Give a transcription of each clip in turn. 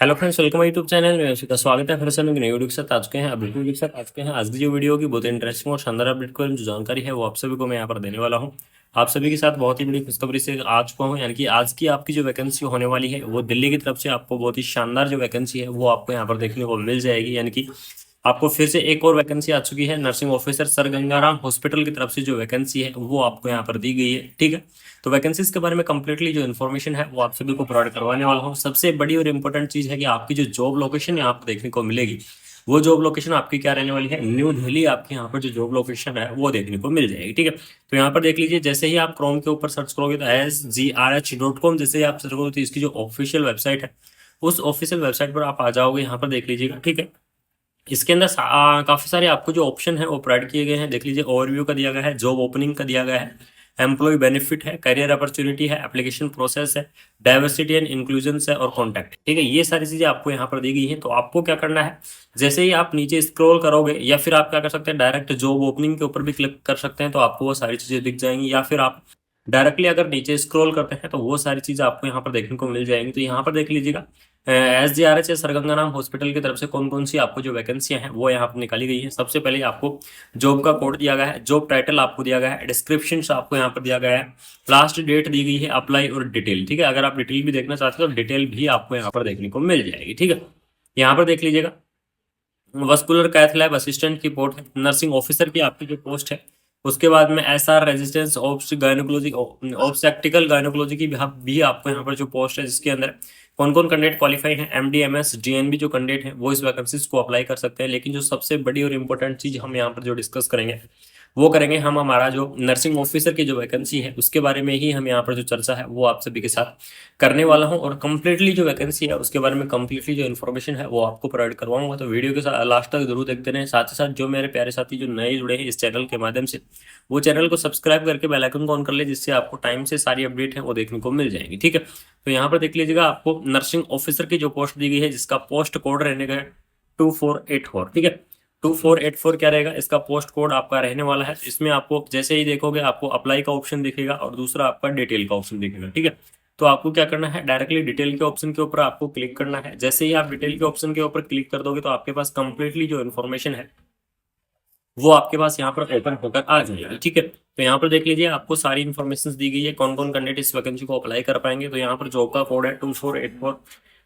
Hello friends, welcome YouTube channel में का स्वागत है। फिर से हम एक नई वीडियो के साथ आ चुके हैं। अपडेट वीडियो के साथ आ चुके हैं। आज की जो वीडियो होगी बहुत इंटरेस्टिंग और शानदार अपडेट को जो जानकारी है वो आप सभी को मैं यहाँ पर देने वाला हूँ। आप सभी के साथ बहुत ही बड़ी खुशखबरी से आ चुका हूँ, यानी कि आज की आपकी जो वैकेंसी होने वाली है वो दिल्ली की तरफ से आपको बहुत ही शानदार जो वैकेंसी है वो आपको यहाँ पर देखने को मिल जाएगी। यानी कि आपको फिर से एक और वैकेंसी आ चुकी है। Nursing officer sir Gangaram hospital की तरफ से जो वैकेंसी है वो आपको यहाँ पर दी गई है। ठीक है, तो वैकेंसीज के बारे में कंप्लीटली जो इन्फॉर्मेशन है वो आप सभी को प्रोवाइड करवाने वाला हूँ। सबसे बड़ी और इंपॉर्टेंट चीज है कि आपकी जो जॉब लोकेशन यहाँ पर देखने को मिलेगी वो जॉब लोकेशन आपकी क्या रहने वाली है, न्यू दिल्ली आपकी यहाँ पर जो जॉब लोकेशन है वो देखने को मिल जाएगी। ठीक है, तो यहाँ पर देख लीजिए, जैसे ही आप क्रोम के ऊपर सर्च करोगे तो SGRH.com जैसे ही आप सर्च करोगे तो इसकी जो ऑफिशियल वेबसाइट है उस ऑफिशियल वेबसाइट पर आप आ जाओगे। यहाँ पर देख लीजिएगा। ठीक है, इसके अंदर काफी सारे आपको जो ऑप्शन है वो प्रोवाइड किए गए हैं। देख लीजिए, ओवरव्यू का दिया गया है, जॉब ओपनिंग का दिया गया है, एम्प्लॉय बेनिफिट है, करियर अपॉर्चुनिटी है, एप्लीकेशन प्रोसेस है, डाइवर्सिटी एंड इंक्लूजन है और कॉन्टैक्ट। ठीक है, ये सारी चीजें आपको यहाँ पर दी गई है। तो आपको क्या करना है, जैसे ही आप नीचे स्क्रॉल करोगे या फिर आप क्या कर सकते हैं, डायरेक्ट जॉब ओपनिंग के ऊपर भी क्लिक कर सकते हैं तो आपको वो सारी चीजें दिख जाएंगी, या फिर आप डायरेक्टली अगर नीचे स्क्रॉल करते हैं तो वो सारी चीजें आपको यहाँ पर देखने को मिल जाएंगी। तो यहाँ पर देख लीजिएगा, SGRH सर गंगाराम हॉस्पिटल की तरफ से कौन कौन सी आपको जो वैकेंसियां हैं वो यहाँ पर निकाली गई है। सबसे पहले आपको जॉब का कोड दिया गया है, जॉब टाइटल आपको दिया गया है, डिस्क्रिप्शन आपको यहाँ पर दिया गया है, लास्ट डेट दी गई है, अप्लाई और डिटेल। ठीक है, अगर आप डिटेल भी देखना चाहते हो तो डिटेल भी आपको यहाँ पर देखने को मिल जाएगी। ठीक है, यहाँ पर देख लीजिएगा, वस्कुलर कैथ लैब असिस्टेंट की पोस्ट है, नर्सिंग ऑफिसर की आपकी जो पोस्ट है, उसके बाद में SR residents obs gynaecology obstetrical gynaecology की भी आपको यहाँ पर जो पोस्ट है, जिसके अंदर कौन कौन कैंडिडेट क्वालिफाइड है, MD MS DNB जो कैंडिडेट है वो इस वैकेंसीज को अप्लाई कर सकते हैं। लेकिन जो सबसे बड़ी और इंपॉर्टेंट चीज हम यहाँ पर जो डिस्कस करेंगे वो करेंगे हम हमारा जो नर्सिंग ऑफिसर की जो वैकेंसी है उसके बारे में ही हम यहाँ पर जो चर्चा है वो आप सभी के साथ करने वाला हूँ। और कंप्लीटली जो वैकेंसी है उसके बारे में कंप्लीटली जो इन्फॉर्मेशन है वो आपको प्रोवाइड करवाऊंगा। तो वीडियो के साथ लास्ट तक जरूर देखते रहें। साथ ही साथ जो मेरे प्यारे साथी जो नए जुड़े हैं इस चैनल के माध्यम से, वो चैनल को सब्सक्राइब करके बेल आइकन को ऑन कर ले, जिससे आपको टाइम से सारी अपडेट है वो देखने को मिल जाएंगी। ठीक है, तो यहाँ पर देख लीजिएगा, आपको नर्सिंग ऑफिसर की जो पोस्ट दी गई है जिसका पोस्ट कोड रहने का है 2484। ठीक है, 2484 क्या रहेगा, इसका पोस्ट कोड आपका रहने वाला है। इसमें आपको जैसे ही देखोगे आपको अप्लाई का ऑप्शन दिखेगा और दूसरा आपका डिटेल का ऑप्शन दिखेगा। ठीक है, तो आपको क्या करना है, डायरेक्टली डिटेल के ऑप्शन के ऊपर आपको क्लिक करना है। जैसे ही आप डिटेल के ऑप्शन के ऊपर क्लिक कर दोगे तो आपके पास कंप्लीटली जो इन्फॉर्मेशन है वो आपके पास यहाँ पर ओपन होकर आ जाएगी। ठीक है, तो यहाँ पर देख लीजिए, आपको सारी इन्फॉर्मेशन दी गई है, कौन कौन कैंडिडेट इस वैकेंसी को अप्लाई कर पाएंगे। तो यहाँ पर जॉब का कोड है 2484,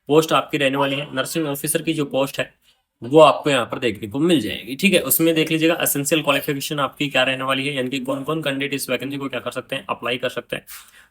पोस्ट आपकी रहने वाली है नर्सिंग ऑफिसर की जो पोस्ट है वो आपको यहाँ पर देखने को मिल जाएगी। ठीक है, उसमें देख लीजिएगा एसेंशियल क्वालिफिकेशन आपकी क्या रहने वाली है, यानी कि कौन कौन कैंडिडेट इस वैकेंसी को क्या कर सकते हैं, अप्लाई कर सकते हैं।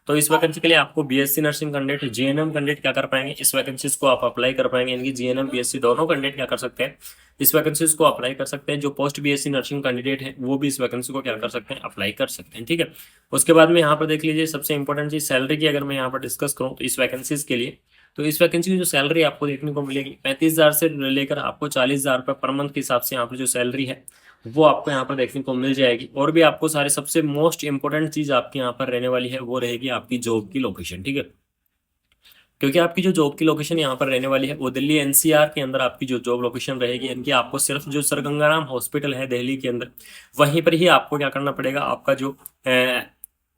तो इस वैकेंसी के लिए आपको BSc nursing candidate, GNM candidate क्या कर पाएंगे, इस वैकेंसीज को आप अप्लाई कर पाएंगे। यानी कि GNM BSc दोनों कैंडिडेट क्या कर सकते हैं, इस वैकेंसीज को अप्लाई कर सकते हैं। जो पोस्ट BSc नर्सिंग कैंडिडेट है वो भी इस वैकेंसी को क्या कर सकते हैं, अप्लाई कर सकते हैं। ठीक है, उसके बाद में यहाँ पर देख लीजिए, सबसे इंपॉर्टेंट चीज सैलरी की अगर मैं यहाँ पर डिस्कस करूँ तो इस वैकेंसीज के लिए, तो इस वैकेंसी की जो सैलरी आपको देखने को मिलेगी 35,000 से लेकर आपको 40,000 रुपये पर मंथ के हिसाब से यहाँ पर जो सैलरी है वो आपको यहाँ पर देखने को मिल जाएगी। और भी आपको सारे सबसे मोस्ट इंपॉर्टेंट चीज आपकी यहाँ पर रहने वाली है वो रहेगी आपकी जॉब की लोकेशन। ठीक है, क्योंकि आपकी जो जॉब की लोकेशन यहाँ पर रहने वाली है वो दिल्ली NCR के अंदर आपकी जो जॉब लोकेशन रहेगी, यानी कि आपको सिर्फ जो सर गंगाराम हॉस्पिटल है दिल्ली के अंदर वहीं पर ही आपको क्या करना पड़ेगा, आपका जो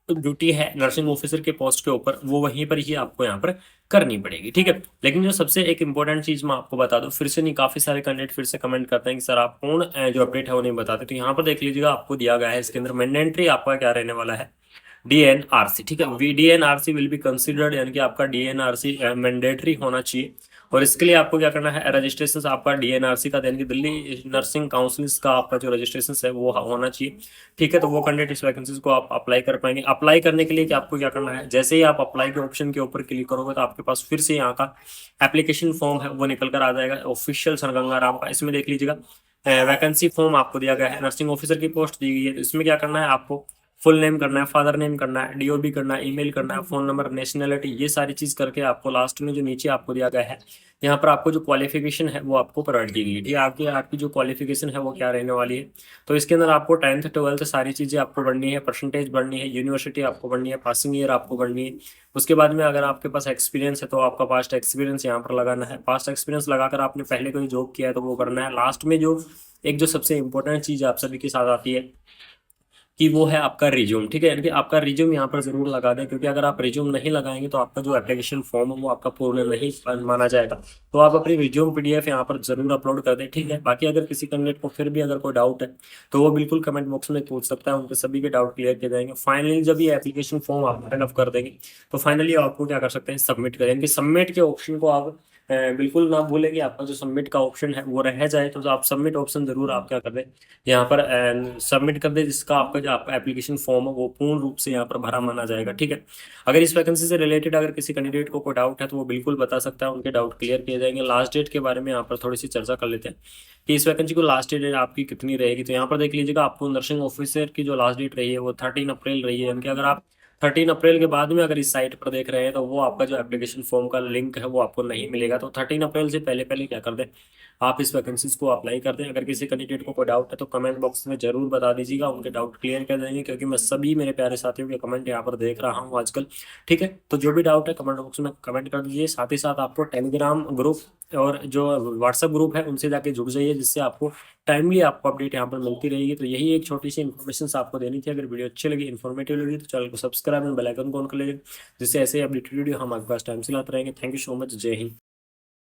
ड्यूटी है नर्सिंग ऑफिसर के पोस्ट के ऊपर वो वहीं पर ही आपको यहाँ पर करनी पड़ेगी। ठीक है, लेकिन जो सबसे एक इंपॉर्टेंट चीज मैं आपको बता दूं, फिर से नहीं, काफी सारे कैंडिडेट फिर से कमेंट करते हैं कि सर आप कौन जो अपडेट है वो नहीं बताते। तो यहाँ पर देख लीजिएगा, आपको दिया गया है इसके अंदर मैंडेटरी आपका क्या रहने वाला है, DNRC। ठीक है, DNRC विल बी कंसिडर्ड, यानी कि आपका DNRC मैंडेटरी होना चाहिए। और इसके लिए आपको क्या करना है, रजिस्ट्रेशन आपका DNRC का, यानी कि दिल्ली नर्सिंग काउंसिल का आपका जो रजिस्ट्रेशन है वो होना चाहिए। ठीक है, तो वो कैंडिडेट इस वैकेंसीज को आप अप्लाई कर पाएंगे। अप्लाई करने के लिए कि आपको क्या करना है, जैसे ही आप अप्लाई के ऑप्शन के ऊपर क्लिक करोगे तो आपके पास फिर से यहाँ का एप्लीकेशन फॉर्म है वो निकल कर आ जाएगा, ऑफिशियल सर गंगाराम का। इसमें देख लीजिएगा, वैकेंसी फॉर्म आपको दिया गया है, नर्सिंग ऑफिसर की पोस्ट दी गई है। तो इसमें क्या करना है, आपको फुल नेम करना है, फादर नेम करना है, DOB करना है, ईमेल करना है, फोन नंबर, नेशनलिटी, ये सारी चीज करके आपको लास्ट में जो नीचे आपको दिया गया है यहाँ पर आपको जो क्वालिफिकेशन है वो आपको प्रोवाइड की गई है। ठीक है, आपकी आपकी जो क्वालिफिकेशन है वो क्या रहने वाली है, तो इसके अंदर आपको 10th 12th सारी चीजें आपको बढ़नी है, परसेंटेज बढ़नी है, यूनिवर्सिटी आपको बढ़नी है, पासिंग ईयर आपको बढ़नी है। उसके बाद में अगर आपके पास एक्सपीरियंस है तो आपका पास्ट एक्सपीरियंस यहाँ पर लगाना है, पास्ट एक्सपीरियंस लगाकर आपने पहले कोई जॉब किया है तो वो करना है। लास्ट में जो एक जो सबसे इंपॉर्टेंट चीज आप सभी के साथ आती है कि वो है आपका रिज्यूम। ठीक है, यानी कि आपका रिज्यूम यहाँ पर जरूर लगा दें, क्योंकि अगर आप रिज्यूम नहीं लगाएंगे तो आपका जो एप्लीकेशन फॉर्म है वो आपका पूर्ण नहीं माना जाएगा। तो आप अपनी रिज्यूम पीडीएफ यहाँ पर जरूर अपलोड कर दें। ठीक है, बाकी अगर किसी कैंडिडेट को फिर भी अगर कोई डाउट है तो वो बिल्कुल कमेंट बॉक्स में पूछ सकता है, उनके सभी के डाउट क्लियर किए जाएंगे। फाइनली जब ये एप्लीकेशन फॉर्म आप फिलअप कर देंगे तो फाइनली आपको क्या कर सकते हैं, सबमिट करेंगे। सबमिट के ऑप्शन को आप बिल्कुल ना भूलें कि आपका जो सबमिट का ऑप्शन है वो रह जाए, तो आप सबमिट ऑप्शन जरूर आप क्या कर दें, यहाँ पर सबमिट कर दे, जिसका आपका जो आपका एप्लीकेशन फॉर्म है वो पूर्ण रूप से यहाँ पर भरा माना जाएगा। ठीक है, अगर इस वैकेंसी से रिलेटेड अगर किसी कैंडिडेट को कोई डाउट है तो वो बिल्कुल बता सकता है, उनके डाउट क्लियर किए जाएंगे। लास्ट डेट के बारे में यहाँ पर थोड़ी सी चर्चा कर लेते हैं कि इस वैकेंसी को लास्ट डेट आपकी कितनी रहेगी। तो यहाँ पर देख लीजिएगा, आपको नर्सिंग ऑफिसर की जो लास्ट डेट रही है वो 13 अप्रैल रही है। यानी कि अगर आप 13 अप्रैल के बाद में अगर इस साइट पर देख रहे हैं तो वो आपका जो एप्लीकेशन फॉर्म का लिंक है वो आपको नहीं मिलेगा। तो 13 अप्रैल से पहले पहले क्या कर दें, आप इस वैकेंसीज को अप्लाई कर दें। अगर किसी कैंडिडेट को कोई डाउट है तो कमेंट बॉक्स में जरूर बता दीजिएगा, उनके डाउट क्लियर कर देंगे, क्योंकि मैं सभी मेरे प्यारे साथियों के कमेंट यहाँ पर देख रहा हूँ आजकल। ठीक है, तो जो भी डाउट है कमेंट बॉक्स में कमेंट कर दीजिए। साथ ही साथ आपको टेलीग्राम ग्रुप और जो व्हाट्सएप ग्रुप है उनसे जाके जुड़ जाइए, जिससे आपको टाइमली आपको अपडेट यहाँ पर मिलती रहेगी। तो यही एक छोटी सी इन्फॉर्मेशन आपको देनी थी। अगर वीडियो अच्छी लगी, इन्फॉर्मेटिव लगी, तो चैनल को सब्सक्राइब और बेल आइकन को ऑन कर लीजिए, जिससे ऐसे अपडेटेड वीडियो हम आपके पास टाइम से लाते रहेंगे। Thank you so much. जय हिंद।